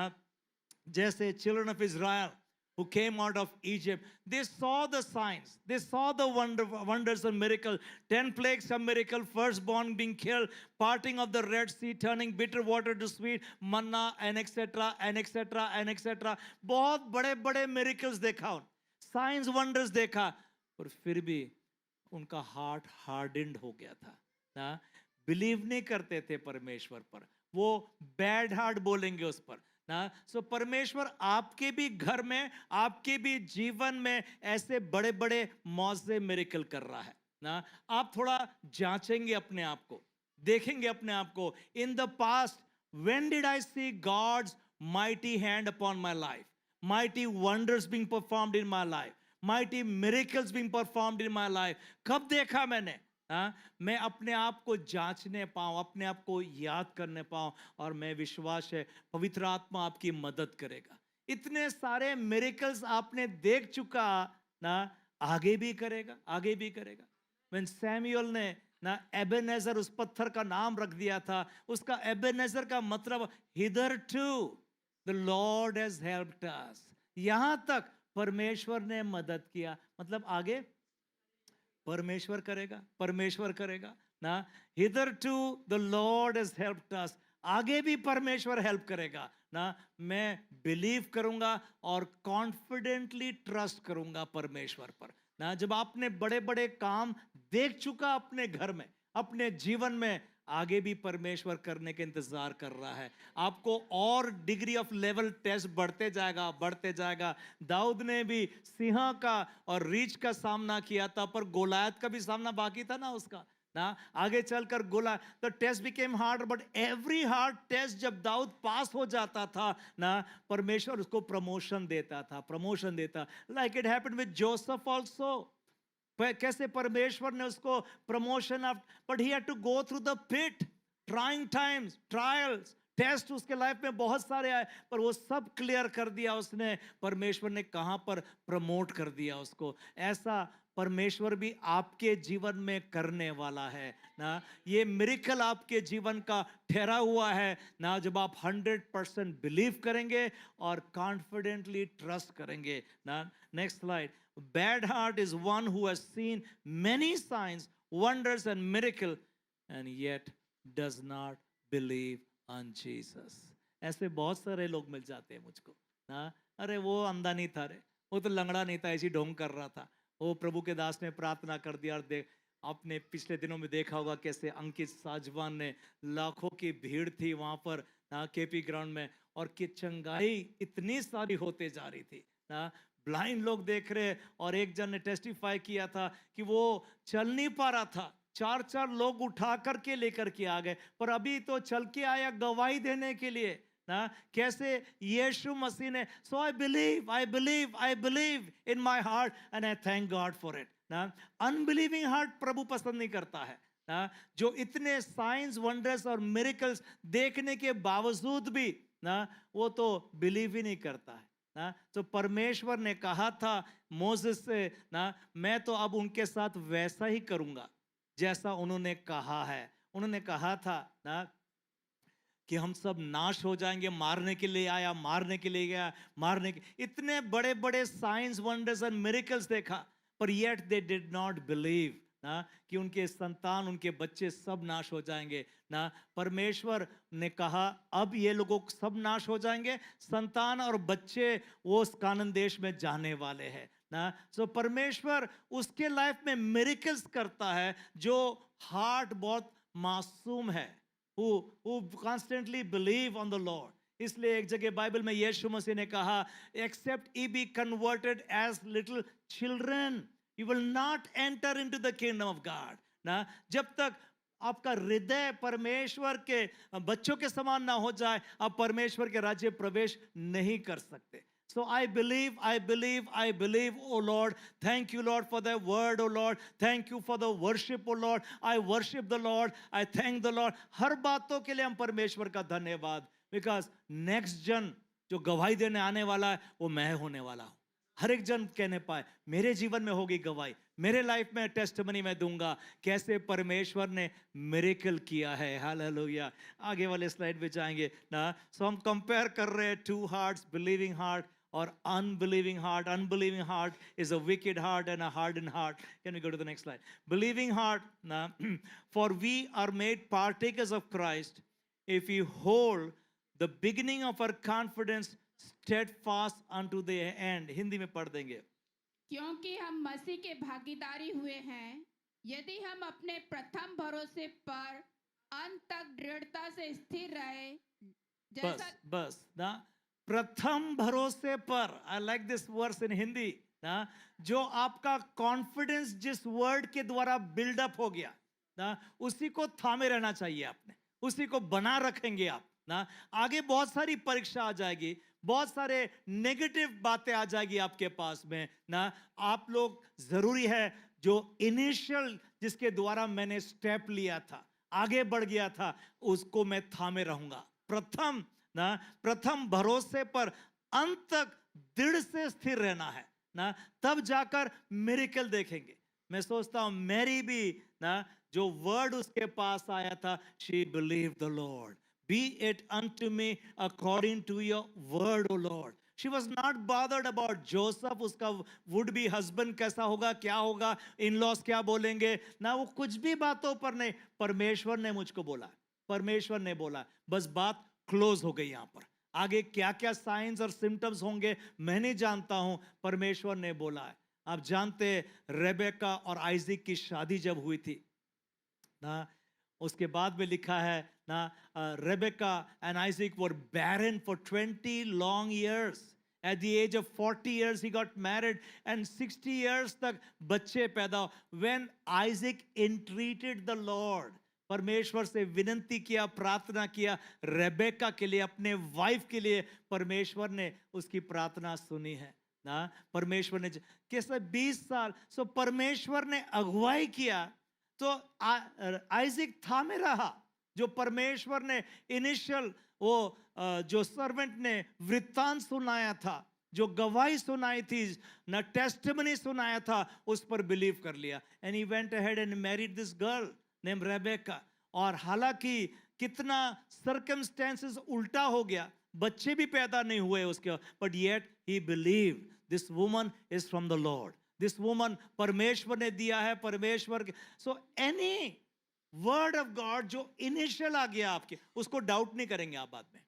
Speaker 1: जैसे children of Israel who came out of Egypt, they saw the signs, they saw the wonders and miracle. 10 plagues of miracle, firstborn being killed, parting of the Red Sea, turning bitter water to sweet, manna and etc and etc and etc. बहुत बड़े बड़े miracles देखा, signs wonders देखा, पर फिर भी उनका heart hardened हो गया था ना। बिलीव नहीं करते थे परमेश्वर पर, वो बैड हार्ट बोलेंगे उस पर ना। सो परमेश्वर आपके भी घर में, आपके भी जीवन में ऐसे बड़े बड़े मौजे मिरेकल कर रहा है ना। आप थोड़ा जांचेंगे अपने आप को, देखेंगे अपने आप को। In the past when did I see God's mighty hand upon my life, mighty wonders being performed in my life, mighty miracles being performed in my life. कब देखा मैंने? मैं अपने आप को जांचने पाऊं, अपने आप को याद करने पाऊं, और मैं विश्वास है पवित्र आत्मा आपकी मदद करेगा। इतने सारे मिरेकल्स आपने देख चुका ना, आगे भी करेगा, आगे भी करेगा। when सैमुअल ने ना एबेनेजर उस पत्थर का नाम रख दिया था, उसका एबेनेजर का मतलब hitherto the Lord has helped us, यहां तक परमेश्वर ने मदद किया, मतलब आगे परमेश्वर करेगा, परमेश्वर करेगा ना। hitherto the Lord has helped us, आगे भी परमेश्वर हेल्प करेगा ना। मैं बिलीव करूंगा और कॉन्फिडेंटली ट्रस्ट करूंगा परमेश्वर पर ना। जब आपने बड़े बड़े काम देख चुका अपने घर में, अपने जीवन में, आगे भी परमेश्वर करने के इंतजार कर रहा है। आपको और डिग्री ऑफ लेवल टेस्ट बढ़ते जाएगा, बढ़ते जाएगा। दाऊद ने भी सिंह का और रीछ का सामना किया था, पर गोलायत का भी सामना बाकी था ना उसका ना। आगे चलकर गोला तो test became hard, but every hard test जब दाऊद पास हो जाता था ना, परमेश्वर उसको प्रमोशन देता था, प्रमोशन देता। Like it happened with Joseph also. कैसे परमेश्वर ने उसको promotion, but he had to go through the pit, trying times, trials, test उसके लाइफ में बहुत सारे आए, पर वो सब क्लियर कर दिया उसने। परमेश्वर ने कहाँ पर प्रमोट कर दिया उसको। ऐसा परमेश्वर भी आपके जीवन में करने वाला है ना। ये मिरेकल आपके जीवन का ठहरा हुआ है ना, जब आप 100% बिलीव करेंगे और कॉन्फिडेंटली ट्रस्ट करेंगे ना। Next slide. Bad heart is one who has seen many science, wonders and miracle and yet does not believe on Jesus. ऐसे बहुत सारे लोग मिल जाते हैं मुझको ना। अरे वो अंधा नहीं था, रे वो तो लंगड़ा नहीं था, ऐसी ढोंग कर रहा था। वो प्रभु के दास ने प्रार्थना कर दिया। और देख, आपने पिछले दिनों में देखा होगा कैसे अंकित साजवान ने, लाखों की भीड़ थी वहां पर ना केपी ग्राउंड में, और कि चंगाई इतनी सारी होते जा रही थी ना। ब्लाइंड लोग देख रहे, और एक जन ने टेस्टिफाई किया था कि वो चल नहीं पा रहा था, 4 लोग उठा करके लेकर के आ गए, पर अभी तो चल के आया गवाही देने के लिए ना। कैसे यीशु मसीह ने, so I believe in my heart and I thank God for it ना। अनबिलीविंग हार्ट प्रभु पसंद नहीं करता है ना, जो इतने साइंस वंडर्स और मिरेकल्स देखने के बावजूद भी ना वो तो बिलीव ही नहीं करता है ना। तो परमेश्वर ने कहा था मोसेस से ना, मैं तो अब उनके साथ वैसा ही करूंगा जैसा उन्होंने कहा है। उन्होंने कहा था ना कि हम सब नाश हो जाएंगे, मारने के लिए आया, मारने के लिए गया, मारने के, इतने बड़े बड़े साइंस वंडर्स एंड मिरेकल्स देखा, पर yet they did not believe ना कि उनके संतान, उनके बच्चे सब नाश हो जाएंगे ना। परमेश्वर ने कहा अब ये लोगों सब नाश हो जाएंगे, संतान और बच्चे वो उस कानान देश में जाने वाले हैं ना। सो परमेश्वर उसके लाइफ में मिरेकल्स करता है जो हार्ट बहुत मासूम है, who constantly believe on the Lord. इसलिए एक जगह बाइबल में यीशु मसीह ने कहा, except ye be converted as little children, you will not enter into the kingdom of God. ना जब तक आपका हृदय परमेश्वर के बच्चों के समान ना हो जाए, आप परमेश्वर के राज्य प्रवेश नहीं कर सकते। So I believe, oh Lord. Thank you, Lord, for the word, oh Lord. Thank you for the worship, oh Lord. I worship the Lord. I thank the Lord. हर बातों के लिए हम परमेश्वर का धन्यवाद, because next जन जो गवाही देने आने वाला है वो मैं होने वाला हूँ। हर एक जन कहने पाए मेरे जीवन में होगी गवाही, मेरे लाइफ में टेस्टमनी मैं दूंगा कैसे परमेश्वर ने मिरेकल किया है। हालेलुया। आगे वाले स्लाइड पे जाएंगे ना। सो हम कंपेयर कर रहे हैं टू हार्ट्स, बिलीविंग हार्ट और unbelieving heart. Unbelieving heart is a wicked heart and a hardened heart. Can we go to the next slide? Believing heart, for we are made partakers of Christ if we hold the beginning of our confidence steadfast unto the end. Hindi में पढ़ देंगे।
Speaker 2: क्योंकि हम मसीह के भागीदारी हुए हैं, यदि हम अपने प्रथम भरोसे पर अंत तक दृढ़ता से स्थिर रहे,
Speaker 1: बस ना, प्रथम भरोसे पर। आई लाइक दिस वर्स इन हिंदी ना, जो आपका कॉन्फिडेंस जिस वर्ड के द्वारा बिल्डअप हो गया ना, उसी को थामे रहना चाहिए आपने, उसी को बना रखेंगे आप ना। आगे बहुत सारी परीक्षा आ जाएगी, बहुत सारे नेगेटिव बातें आ जाएगी आपके पास में ना। आप लोग जरूरी है जो इनिशियल जिसके द्वारा मैंने स्टेप लिया था, आगे बढ़ गया था, उसको मैं थामे रहूंगा। प्रथम ना, प्रथम भरोसे पर अंत तक दृढ़ से स्थिर रहना है ना, तब जाकर मिरेकल देखेंगे। मैं सोचता हूं मैरी भी ना, जो वर्ड उसके पास आया था, she believed the Lord, be it unto me according to your word, O Lord. She was not bothered about Joseph, उसका वुड बी हस्बैंड कैसा होगा, क्या होगा, इन लॉस क्या बोलेंगे ना, वो कुछ भी बातों पर नहीं। परमेश्वर ने मुझको बोला, परमेश्वर ने बोला, बस बात क्लोज हो गई। यहां पर आगे क्या क्या साइंस और सिम्टम्स होंगे मैं नहीं जानता हूं, परमेश्वर ने बोला है। आप जानते रेबेका और आइजक की शादी जब हुई थी ना, उसके बाद में लिखा है ना, Rebecca and Isaac were barren for 20 long years. At the age of 40 years he got married and 60 years तक बच्चे पैदा। When Isaac entreated the Lord, परमेश्वर से विनती किया, प्रार्थना किया रेबेका के लिए, अपने वाइफ के लिए, परमेश्वर ने उसकी प्रार्थना सुनी है ना। परमेश्वर ने कैसे 20 साल, सो परमेश्वर ने अगुवाई किया, तो आइजक थामे रहा। जो परमेश्वर ने इनिशियल वो जो सर्वेंट ने वृत्तांत सुनाया था, जो गवाही सुनाई थी, ना टेस्टिमनी सुनाया था, उस पर बिलीव कर लिया. And he went ahead and married this girl name Rebecca. और हालांकि कितना सर्कमस्टेंसेस उल्टा हो गया, बच्चे भी पैदा नहीं हुए उसके, but yet he believe this woman is from the Lord. This woman परमेश्वर ने दिया है, परमेश्वर. So any word of God जो इनिशियल आ गया आपके, उसको डाउट नहीं करेंगे आप बाद में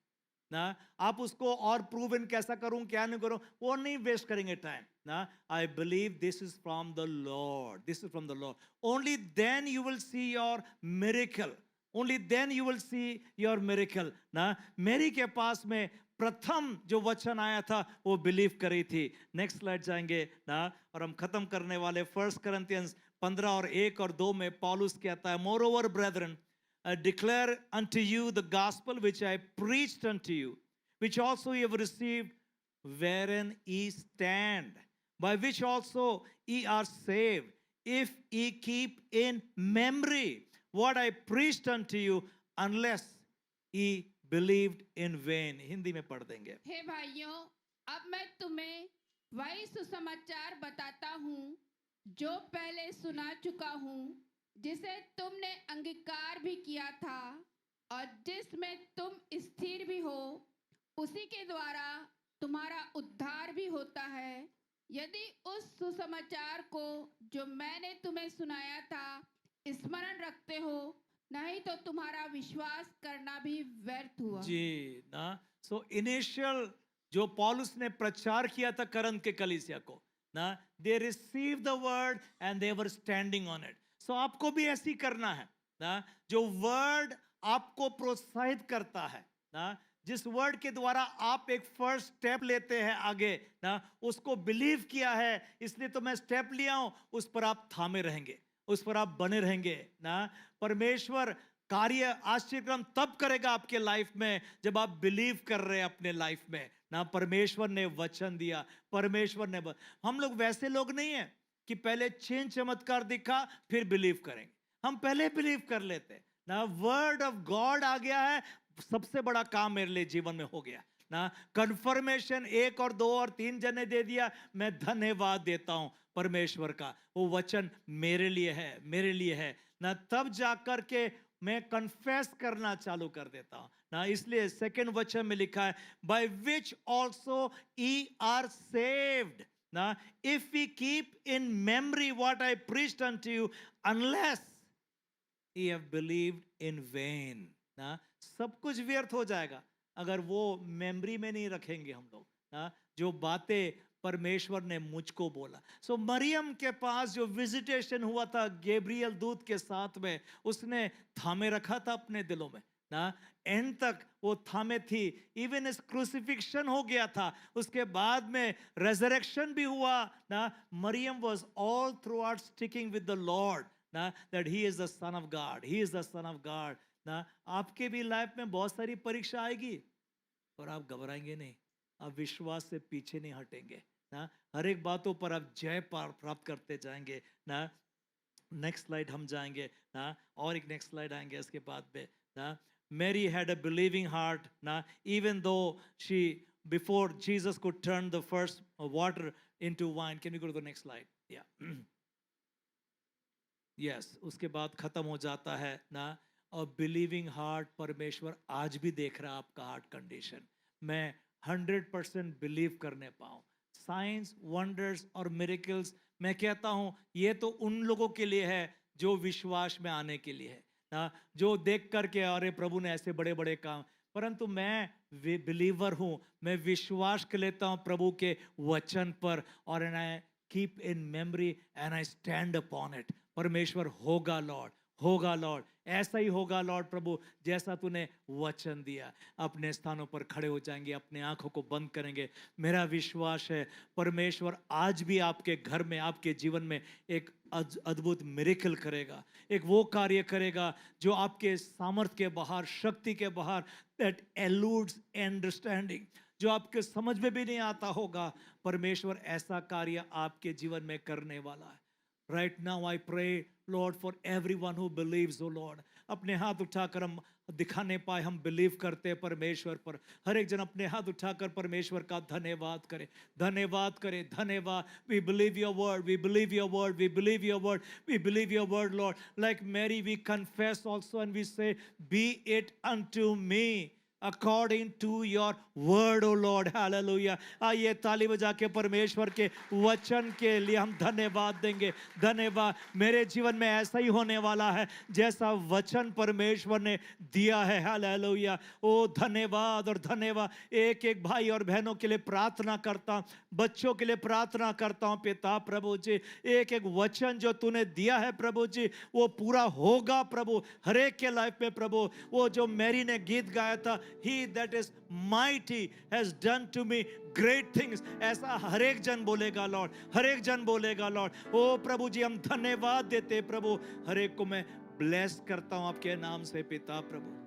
Speaker 1: ना. आप उसको और प्रूव इन कैसा करूं क्या नहीं करूं, वो नहीं वेस्ट करेंगे टाइम ना. I believe this is from the Lord, this is from the Lord. Only then you will see your miracle, only then you will see your miracle ना. मेरी के पास में प्रथम जो वचन आया था वो बिलीव करी थी. नेक्स्ट स्लाइड जाएंगे ना, और हम खत्म करने वाले. 1 Corinthians 15 और 1 और 2 में पौलुस कहता है, more over brethren, I declare unto you the gospel which I preached unto you, which also ye have received, wherein ye stand, by which also ye are saved, if ye keep in memory what I preached unto you, unless ye believed in vain. Hindi में पढ़ देंगे.
Speaker 2: हे भाइयों, अब मैं तुम्हें वही सुसमाचार बताता हूँ जो पहले सुना चुका हूँ, जिसे तुमने अंगीकार भी किया था और जिसमें तुम स्थिर भी हो. उसी के द्वारा तुम्हारा उद्धार भी होता है, यदि उस सुसमाचार को जो मैंने तुम्हें सुनाया था स्मरण रखते हो, नहीं तो तुम्हारा विश्वास करना भी व्यर्थ हुआ.
Speaker 1: जी ना. सो इनिशियल जो पौलुस ने प्रचार किया था करंथ के कलीसिया को ना, they receive the word and they were standing on it. So आपको भी ऐसी करना है ना. जो वर्ड आपको प्रोत्साहित करता है ना, जिस वर्ड के द्वारा आप एक फर्स्ट स्टेप लेते हैं आगे ना, उसको बिलीव किया है इसलिए तो मैं स्टेप लिया हूं, उस पर आप थामे रहेंगे, उस पर आप बने रहेंगे ना. परमेश्वर कार्य आश्चर्यक्रम तब करेगा आपके लाइफ में जब आप बिलीव कर रहे हैं अपने लाइफ में ना. परमेश्वर ने वचन दिया, परमेश्वर ने हम लोग वैसे लोग नहीं है कि पहले चिन्ह चमत्कार दिखा फिर बिलीव करेंगे. हम पहले बिलीव कर लेते ना. वर्ड ऑफ गॉड आ गया है, सबसे बड़ा काम मेरे लिए जीवन में हो गया ना. कंफर्मेशन 1 और 2 और 3 जने दे दिया, मैं धन्यवाद देता हूं परमेश्वर का. वो वचन मेरे लिए है, मेरे लिए है ना. तब जाकर के मैं कन्फेस करना चालू कर देता हूं ना. इसलिए सेकंड वचन में लिखा है, by which also ye are saved. Now, if we keep in memory what I preached unto you, unless ye have believed in vain. ना सब कुछ व्यर्थ हो जाएगा अगर वो मेमोरी में नहीं रखेंगे हम लोग ना, जो बातें परमेश्वर ने मुझको बोला. सो मरियम के पास जो विजिटेशन हुआ था गैब्रियल दूत के साथ में, उसने थामे रखा था अपने दिलों में ना. एंड तक वो थामे थी. इवन इस क्रूसिफिक्शन हो गया था, उसके बाद में रेजरेक्शन भी हुआ ना. Mariam was all throughout sticking with the lord ना, that he is the son of God, he is the son of God ना. आपके भी लाइफ में बहुत सारी परीक्षा आएगी और आप घबराएंगे नहीं, आप विश्वास से पीछे नहीं हटेंगे ना. हर एक बातों पर आप जय प्राप्त करते जाएंगे ना. नेक्स्ट स्लाइड हम जाएंगे ना, और एक नेक्स्ट स्लाइड आएंगे इसके बाद में ना. Mary had a believing heart na, even though she, before Jesus could turn the first water into wine. Can we go to the next slide? Yeah. Yes, उसके बाद खत्म हो जाता है ना. और बिलीविंग हार्ट परमेश्वर आज भी देख रहा है आपका हार्ट कंडीशन. मैं 100% बिलीव करने पाऊँ. साइंस, वंडर्स और मिरेकल्स, मैं कहता हूँ ये तो उन लोगों के लिए है जो विश्वास में आने के लिए है ना, जो देख करके अरे प्रभु ने ऐसे बड़े बड़े काम. परंतु मैं बिलीवर हूँ, मैं विश्वास कर लेता हूँ प्रभु के वचन पर, और and I keep in memory and I stand upon it. परमेश्वर होगा लॉर्ड, होगा लॉर्ड, ऐसा ही होगा लॉर्ड प्रभु जैसा तूने वचन दिया. अपने स्थानों पर खड़े हो जाएंगे, अपने आंखों को बंद करेंगे. मेरा विश्वास है परमेश्वर आज भी आपके घर में, आपके जीवन में एक अद्भुत मिरेकल करेगा, एक वो कार्य करेगा जो आपके सामर्थ्य के बाहर, शक्ति के बाहर, दैट एलूड्स अंडरस्टैंडिंग, जो आपके समझ में भी नहीं आता होगा. परमेश्वर ऐसा कार्य आपके जीवन में करने वाला है. Right now I pray, Lord, for everyone who believes, oh Lord. अपने हाथ उठाकर हम दिखाने पाए हम बिलीव करते हैं परमेश्वर पर। हर एक जन अपने हाथ उठाकर परमेश्वर का धन्यवाद करे, धन्यवाद करे, धन्यवाद। We believe your word, we believe your word, we believe your word, we believe your word Lord. Like Mary we confess also and we say be it unto me according to your word, O Lord. Hallelujah. आइए ताली बजा के परमेश्वर के वचन के लिए हम धन्यवाद देंगे। धन्यवाद, मेरे जीवन में ऐसा ही होने वाला है जैसा वचन परमेश्वर ने दिया है। हालेलुया। ओ धन्यवाद और धन्यवाद। एक एक भाई और बहनों के लिए प्रार्थना करता हूं, बच्चों के लिए प्रार्थना करता हूं पिता प्रभु जी, एक एक वचन जो तूने दिया है प्रभु जी वो पूरा होगा प्रभु हर एक के लाइफ में प्रभु। वो जो मैरी ने गीत गाया था, He that is mighty has done to me great things, ऐसा हर एक जन बोलेगा लॉर्ड, हर एक जन बोलेगा लॉर्ड। ओ प्रभु जी हम धन्यवाद देते प्रभु, हर एक को मैं ब्लेस करता हूं आपके नाम से पिता प्रभु।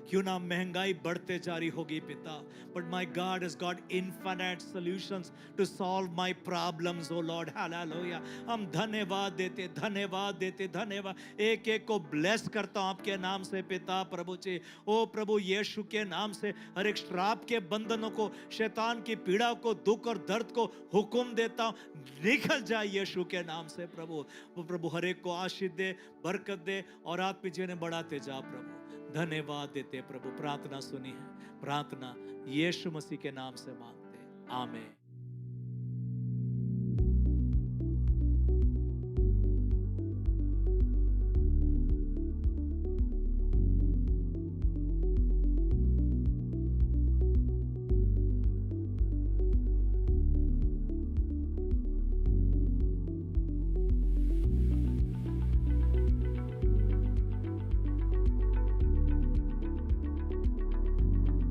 Speaker 1: क्यों ना महंगाई बढ़ते जा रही होगी पिता, but my God has got infinite solutions to solve my problems, oh Lord. Hallelujah. हम धन्यवाद देते, धन्यवाद देते, धन्यवाद। एक एक को ब्लेस करता हूं आपके नाम से पिता प्रभु जी। ओ प्रभु यीशु के नाम से हर एक श्राप के बंधनों को, शैतान की पीड़ा को, दुख और दर्द को हुक्म देता हूं, निकल जाए यीशु के नाम से प्रभु। वो प्रभु हर एक को आशीष दे, बरकत दे और आत्मिक जीवन बढ़ाते जा प्रभु। धन्यवाद देते प्रभु, प्रार्थना सुनी है, प्रार्थना यीशु मसीह के नाम से मांगते, आमीन।